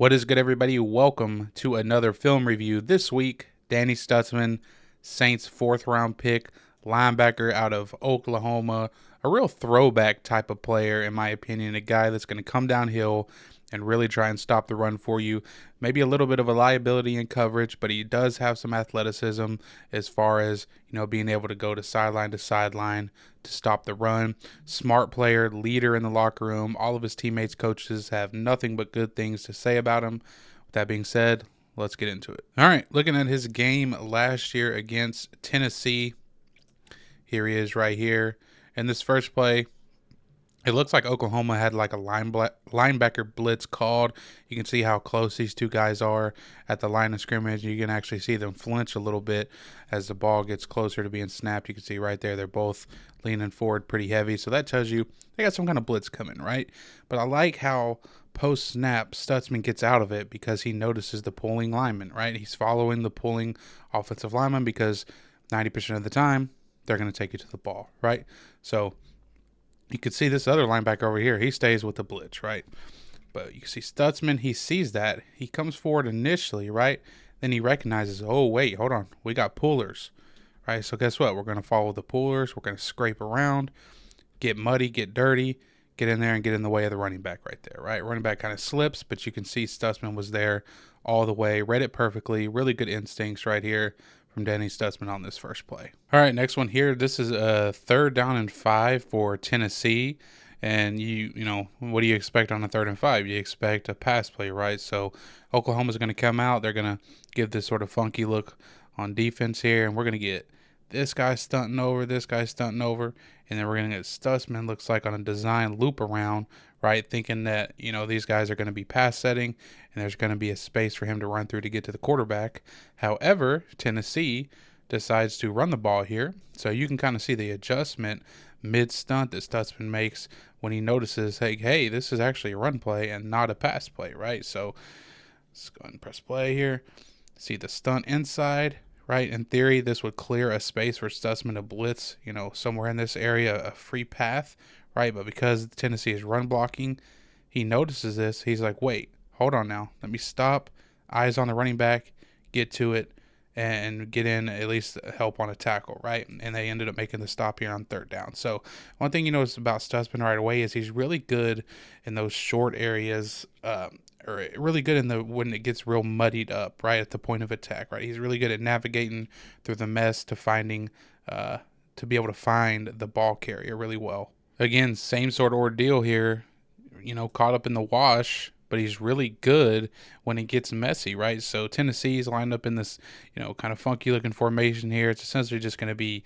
What is good, everybody? Welcome to another film review. This week, Danny Stutsman, Saints fourth round pick, linebacker out of Oklahoma, a real throwback type of player, in my opinion, a guy that's going to come downhill and really try and stop the run for you. Maybe a little bit of a liability in coverage, but he does have some athleticism as far as, being able to go to sideline to stop the run. Smart player, leader in the locker room. All of his teammates, coaches have nothing but good things to say about him. With that being said, let's get into it. All right, looking at his game last year against Tennessee. Here he is right here. In this first play, it looks like Oklahoma had like a linebacker blitz called. You can see how close these two guys are at the line of scrimmage. You can actually see them flinch a little bit as the ball gets closer to being snapped. You can see right there they're both leaning forward pretty heavy. So that tells you they got some kind of blitz coming, right? But I like how post-snap Stutsman gets out of it because he notices the pulling lineman, right? He's following the pulling offensive lineman because 90% of the time they're going to take you to the ball, right? So you could see this other linebacker over here. He stays with the blitz, right? But you can see Stutsman, he sees that. He comes forward initially, right? Then he recognizes, oh, wait, hold on. We got pullers, right? So guess what? We're going to follow the pullers. We're going to scrape around, get muddy, get dirty, get in there and get in the way of the running back right there, right? Running back kind of slips, but you can see Stutsman was there all the way, read it perfectly. Really good instincts right here from Danny Stutsman on this first play. All right, next one here. This is a 3rd down and 5 for Tennessee. And what do you expect on a 3rd and 5? You expect a pass play, right? So Oklahoma's going to come out. They're going to give this sort of funky look on defense here, and we're going to get this guy stunting over, this guy stunting over, and then we're going to get Stutsman, looks like, on a design loop around, right, thinking that, these guys are going to be pass setting and there's going to be a space for him to run through to get to the quarterback. However, Tennessee decides to run the ball here, so you can kind of see the adjustment mid-stunt that Stutsman makes when he notices, hey, this is actually a run play and not a pass play, right? So let's go ahead and press play here. See the stunt inside, right? In theory, this would clear a space for Stutsman to blitz, somewhere in this area, a free path, right? But because Tennessee is run blocking, he notices this. He's like, wait, hold on now. Let me stop. Eyes on the running back, get to it, and get in, at least help on a tackle, right? And they ended up making the stop here on 3rd down. So one thing you notice about Stutsman right away is he's really good in those short areas, or really good in the when it gets real muddied up, right at the point of attack, right? He's really good at navigating through the mess to finding, to be able to find the ball carrier really well. Again, same sort of ordeal here, caught up in the wash, but he's really good when it gets messy, right? So Tennessee's lined up in this, kind of funky looking formation here. It's essentially just going to be,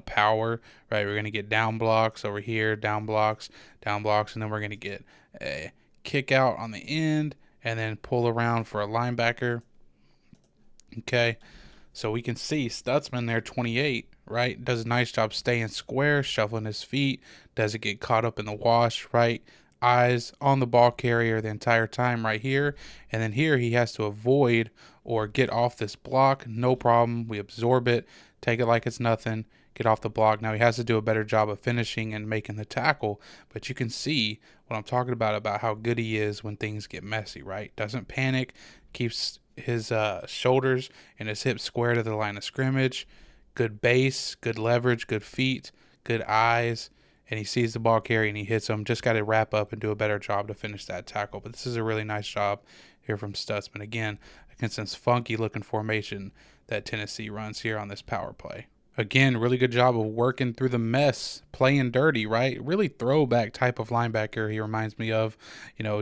power, right? We're going to get down blocks over here, down blocks, and then we're going to get a kick out on the end and then pull around for a linebacker. Okay. So we can see Stutsman there, 28, right? Does a nice job staying square, shuffling his feet, doesn't get caught up in the wash, right? Eyes on the ball carrier the entire time right here. And then here he has to avoid or get off this block. No problem. We absorb it, take it like it's nothing, get off the block. Now he has to do a better job of finishing and making the tackle, but you can see what I'm talking about how good he is when things get messy, right? Doesn't panic, keeps his shoulders and his hips square to the line of scrimmage. Good base, good leverage, good feet, good eyes, and he sees the ball carry and he hits him. Just got to wrap up and do a better job to finish that tackle. But this is a really nice job here from Stutsman again against this funky looking formation that Tennessee runs here on this power play. Again, really good job of working through the mess, playing dirty, right? Really throwback type of linebacker he reminds me of,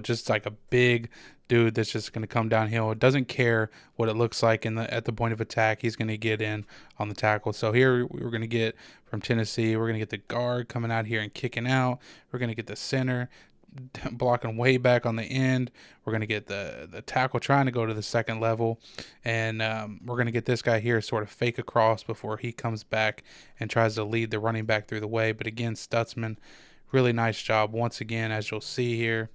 just like a big dude that's just going to come downhill. It doesn't care what it looks like at the point of attack. He's going to get in on the tackle. So here we're going to get from Tennessee, we're going to get the guard coming out here and kicking out. We're going to get the center blocking way back on the end. We're going to get the tackle trying to go to the second level. And we're going to get this guy here sort of fake across before he comes back and tries to lead the running back through the way. But again, Stutsman, really nice job once again, as you'll see here.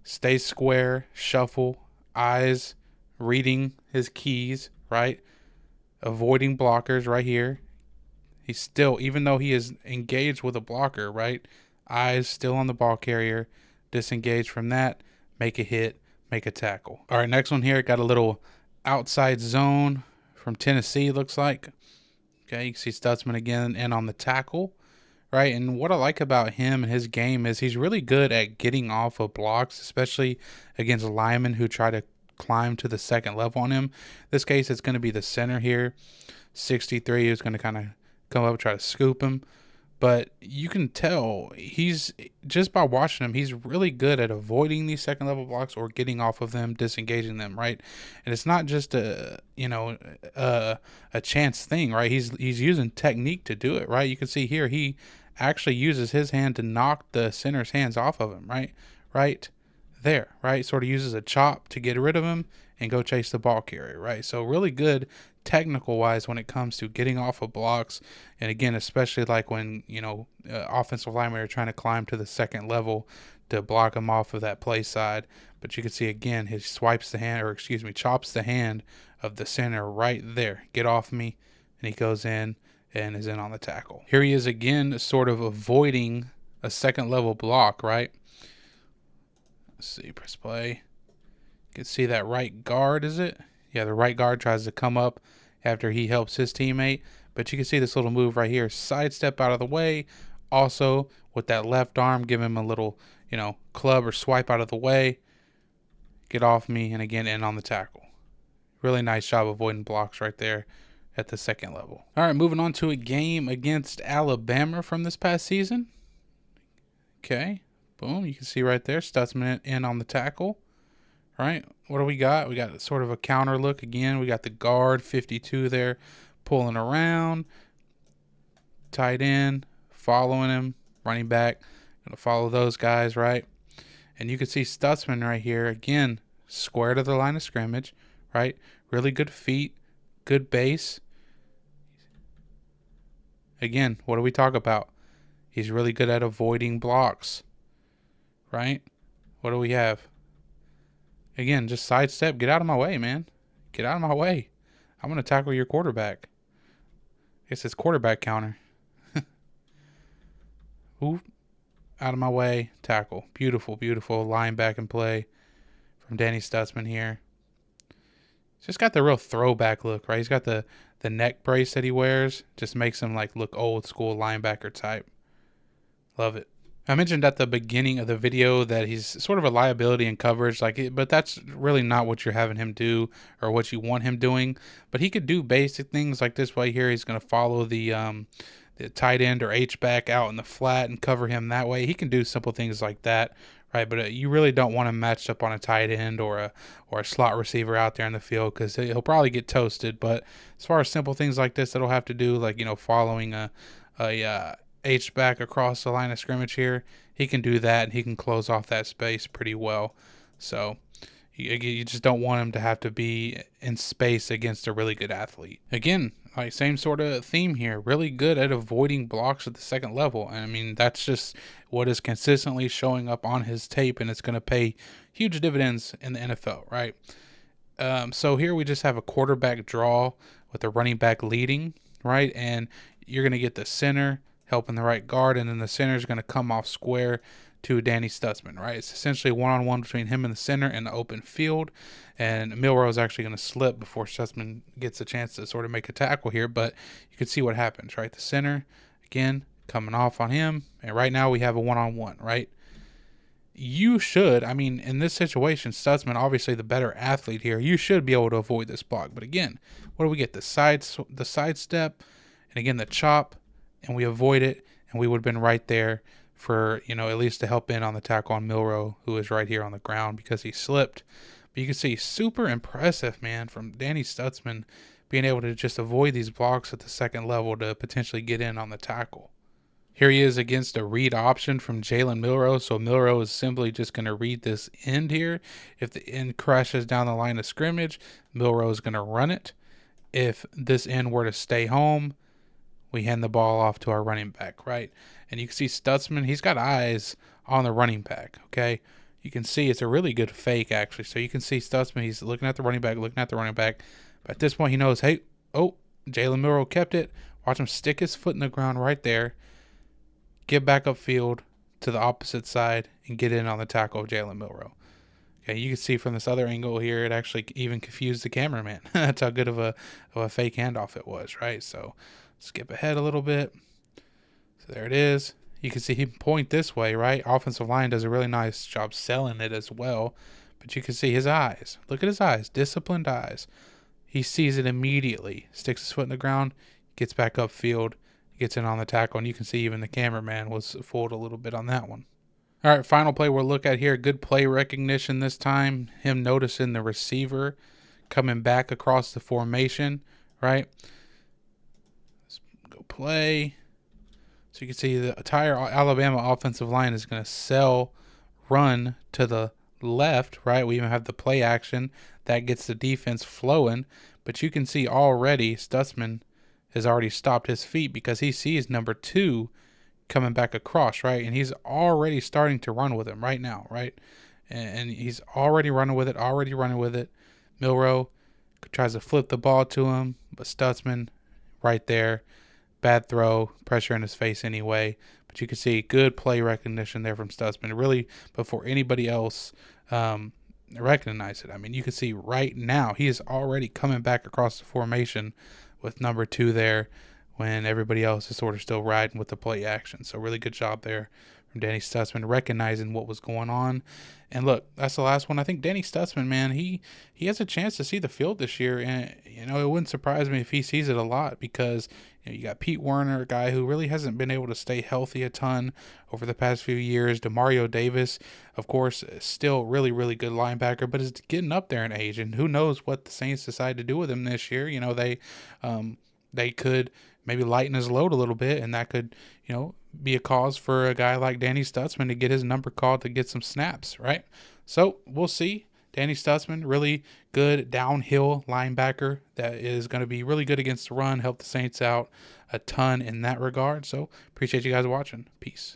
Stay square, shuffle, eyes, reading his keys, right? Avoiding blockers right here. He's still, even though he is engaged with a blocker, right? Eyes still on the ball carrier, disengage from that, make a hit, make a tackle. All right, next one here. Got a little outside zone from Tennessee, looks like. Okay, you can see Stutsman again in on the tackle. Right, and what I like about him and his game is he's really good at getting off of blocks, especially against linemen who try to climb to the second level on him. In this case, it's going to be the center here, 63, who's going to kind of come up and try to scoop him. But you can tell he's, just by watching him, he's really good at avoiding these second level blocks or getting off of them, disengaging them, right? And it's not just a chance thing, right? He's using technique to do it, right? You can see here he actually uses his hand to knock the center's hands off of him, right there, right? Sort of uses a chop to get rid of him and go chase the ball carrier, right? So really good technical wise when it comes to getting off of blocks. And again, especially like when, offensive linemen are trying to climb to the second level to block him off of that play side. But you can see again, he chops the hand of the center right there. Get off me. And he goes in and is in on the tackle. Here he is again, sort of avoiding a second level block, right? Let's see, press play. You can see that right guard, is it? Yeah, the right guard tries to come up after he helps his teammate. But you can see this little move right here. Sidestep out of the way. Also, with that left arm, give him a little, club or swipe out of the way. Get off me, and again, in on the tackle. Really nice job avoiding blocks right there at the second level. All right, moving on to a game against Alabama from this past season. Okay, boom. You can see right there, Stutsman in on the tackle. Right, what do we got? We got sort of a counter look again. We got the guard 52 there pulling around, tight end following him, running back gonna follow those guys, right? And you can see Stutsman right here again, square to the line of scrimmage, right? Really good feet, good base. Again, what do we talk about? He's really good at avoiding blocks, right? What do we have? Again, just sidestep. Get out of my way, man. Get out of my way. I'm going to tackle your quarterback. I guess it's quarterback counter. Ooh, out of my way. Tackle. Beautiful, beautiful line back and play from Danny Stutsman here. Just got the real throwback look, right? He's got the neck brace that he wears. Just makes him look old school linebacker type. Love it. I mentioned at the beginning of the video that he's sort of a liability in coverage, but that's really not what you're having him do or what you want him doing. But he could do basic things like this way here. He's going to follow the tight end or H-back out in the flat and cover him that way. He can do simple things like that, right? But you really don't want him matched up on a tight end or a slot receiver out there in the field because he'll probably get toasted. But as far as simple things like this that'll have to do, following a H-back across the line of scrimmage here, he can do that and he can close off that space pretty well. So you just don't want him to have to be in space against a really good athlete. Again, same sort of theme here. Really good at avoiding blocks at the second level. And I mean, that's just what is consistently showing up on his tape, and it's going to pay huge dividends in the NFL, right? So here we just have a quarterback draw with the running back leading, right? And you're going to get the center helping the right guard, and then the center is going to come off square to Danny Stutsman, right? It's essentially one-on-one between him and the center in the open field, and Milroe is actually going to slip before Stutsman gets a chance to sort of make a tackle here, but you can see what happens, right? The center, again, coming off on him, and right now we have a one-on-one, right? You should, in this situation, Stutsman, obviously the better athlete here, you should be able to avoid this block, but again, what do we get? The sidestep, and again, the chop, and we avoid it, and we would have been right there for, at least to help in on the tackle on Milroe, who is right here on the ground because he slipped. But you can see super impressive, man, from Danny Stutsman being able to just avoid these blocks at the second level to potentially get in on the tackle. Here he is against a read option from Jalen Milroe. So Milroe is simply just going to read this end here. If the end crashes down the line of scrimmage, Milroe is going to run it. If this end were to stay home, we hand the ball off to our running back, right? And you can see Stutsman, he's got eyes on the running back, okay? You can see it's a really good fake, actually. So you can see Stutsman, he's looking at the running back. But at this point, he knows, hey, Jalen Milroe kept it. Watch him stick his foot in the ground right there. Get back upfield to the opposite side and get in on the tackle of Jalen Milroe. Okay, you can see from this other angle here, it actually even confused the cameraman. That's how good of a fake handoff it was, right? So skip ahead a little bit. So there it is. You can see him point this way, right? Offensive line does a really nice job selling it as well. But you can see his eyes. Look at his eyes, disciplined eyes. He sees it immediately, sticks his foot in the ground, gets back upfield, gets in on the tackle, and you can see even the cameraman was fooled a little bit on that one. All right, final play we'll look at here. Good play recognition this time. Him noticing the receiver coming back across the formation, right? Let's go play. So you can see the entire Alabama offensive line is going to sell run to the left, right? We even have the play action that gets the defense flowing. But you can see already Stutsman has already stopped his feet because he sees number 2 coming back across, right? And he's already starting to run with him right now, right? And he's already running with it, Milrow tries to flip the ball to him, but Stutsman right there. Bad throw, pressure in his face anyway. But you can see good play recognition there from Stutsman, really before anybody else recognized it. I mean, you can see right now he is already coming back across the formation with number 2 there when everybody else is sort of still riding with the play action. So really good job there from Danny Stutsman recognizing what was going on. And look, that's the last one. I think Danny Stutsman, man, he has a chance to see the field this year, and it wouldn't surprise me if he sees it a lot because you got Pete Werner, a guy who really hasn't been able to stay healthy a ton over the past few years. Demario Davis, of course, is still really, really good linebacker, but is getting up there in age, and who knows what the Saints decide to do with him this year. They could maybe lighten his load a little bit, and that could, be a cause for a guy like Danny Stutsman to get his number called to get some snaps, right? So we'll see. Danny Stutsman, really good downhill linebacker that is going to be really good against the run, help the Saints out a ton in that regard. So appreciate you guys watching. Peace.